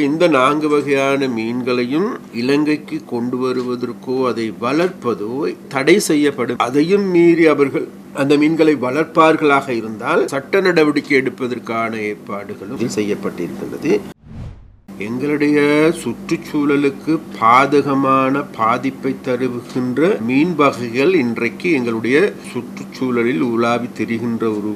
இந்த 4 வகையான மீன்களையும் இலங்கைக்கு கொண்டு வருவதற்கோ அதை வளர்ப்பதோ தடை செய்யப்படும். அதையும் மீறி அவர்கள் அந்த மீன்களை வளர்ப்பார்களாக இருந்தால் சட்ட நடவடிக்கை எடுப்பதற்கான ஏற்பாடுகளும் செய்யப்பட்டிருக்கின்றது. எங்களுடைய சுற்றுச்சூழலுக்கு பாதகமான பாதிப்பை தருகின்ற மீன் வகைகள் இன்றைக்கு எங்களுடைய சுற்றுச்சூழலில் உலாவி தெரிகின்ற ஒரு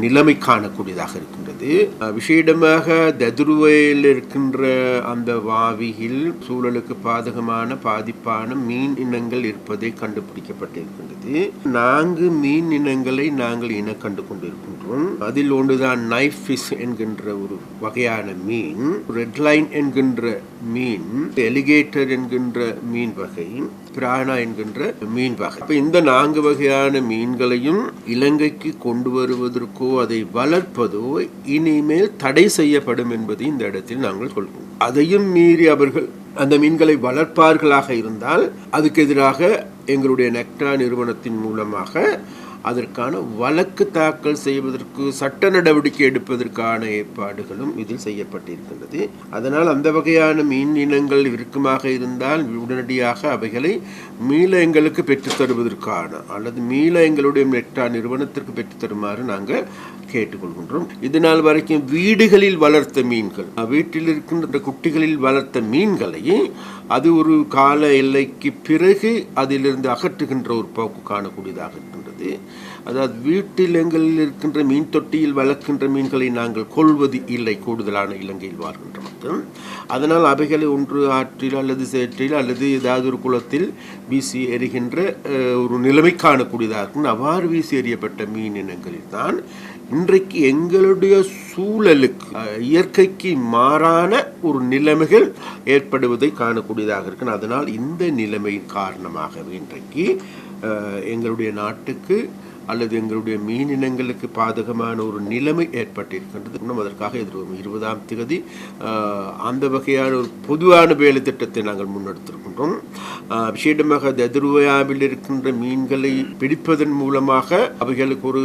நிலைமை காணக்கூடியதாக இருக்கின்றது. விசேடமாக ததுருவையில் இருக்கின்ற அந்த வாவியில் சூழலுக்கு பாதகமான பாதிப்பான மீன் இனங்கள் இருப்பதை கண்டுபிடிக்கப்பட்டிருக்கின்றது. 4 மீன் இனங்களை நாங்கள் கண்டு கொண்டிருக்கின்றோம். அதில் ஒன்றுதான் நைஃப் ஃபிஷ் என்கின்ற ஒரு வகையான மீன், ரெட் லைன் என்கின்ற மீன், எலிகேட்டர் என்கின்ற மீன் வகை, பிரானா என்கின்ற மீன் வகை. இந்த 4 வகையான மீன்களையும் இலங்கைக்கு கொண்டு வருவதற்கோ அதை வளர்ப்பதோ இனிமேல் தடை செய்யப்படும் என்பதை இந்த இடத்தில் நாங்கள் சொல்வோம். அதையும் மீறி அவர்கள் அந்த மீன்களை வளர்ப்பார்களாக இருந்தால் அதுக்கு எதிராக எங்களுடைய நெக்டா நிறுவனத்தின் மூலமாக அதற்கான வழக்கு தாக்கல் செய்வதற்கு சட்ட நடவடிக்கை எடுப்பதற்கான ஏற்பாடுகளும் இதில் செய்யப்பட்டிருக்கின்றது. அதனால் அந்த வகையான மீன் இனங்கள் இருக்குமாக இருந்தால் உடனடியாக அவைகளை மீள எங்களுக்கு பெற்றுத்தருவதற்கான அல்லது மீள எங்களுடைய நெக்டா நிறுவனத்திற்கு பெற்றுத்தருமாறு நாங்கள் கேட்டுக்கொள்கின்றோம். இதனால் வரைக்கும் வீடுகளில் வளர்த்த மீன்கள், வீட்டில் இருக்கின்ற குட்டிகளில் வளர்த்த மீன்களை அது ஒரு கால எல்லைக்கு பிறகு அதிலிருந்து அகற்றுகின்ற ஒரு போக்கு காணக்கூடியதாக இருக்கின்றது. அதாவது வீட்டில் எங்களில் இருக்கின்ற மீன் தொட்டியில் வளர்க்கின்ற மீன்களை நாங்கள் கொள்வது இல்லை, கூடுதலான இலங்கையில் வாழ்கின்ற மக்கள். அதனால் அவைகளை ஒன்று ஆற்றில் அல்லது சேற்றில் அல்லது ஏதாவது ஒரு குளத்தில் வீசி எறிகின்ற ஒரு நிலைமை காணக்கூடியதாக இருக்கும். அவ்வாறு வீசி எறியப்பட்ட மீன் இனங்களில் தான் இன்றைக்கு எங்களுடைய சூழலுக்கு இயற்கைக்கு மாறான ஒரு நிலைமைகள் ஏற்படுவதை காணக்கூடியதாக இருக்கு. அதனால் இந்த நிலைமையின் காரணமாகவே இன்றைக்கு எங்களுடைய நாட்டுக்கு அல்லது எங்களுடைய மீன் இனங்களுக்கு பாதகமான ஒரு நிலைமை ஏற்பட்டிருக்கின்றது. இன்னும் அதற்காக எதிர்வரும் 20ஆம் தேதி அந்த வகையான ஒரு பொதுவான வேலை திட்டத்தை நாங்கள் முன்னெடுத்திருக்கின்றோம். விசேடமாக ததுருவையாவில் இருக்கின்ற மீன்களை பிடிப்பதன் மூலமாக அவைகளுக்கு ஒரு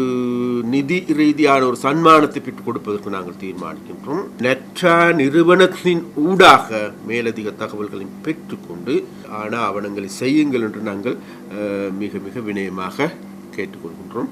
நிதி ரீதியான ஒரு சன்மானத்தை பெற்றுக் கொடுப்பதற்கு நாங்கள் தீர்மானிக்கின்றோம். நெக்டா நிறுவனத்தின் ஊடாக மேலதிக தகவல்களை பெற்றுக்கொண்டு ஆவணங்களை செய்யுங்கள் என்று நாங்கள் மிக மிக வினயமாக கேட்டுக்கொள்கின்றோம்.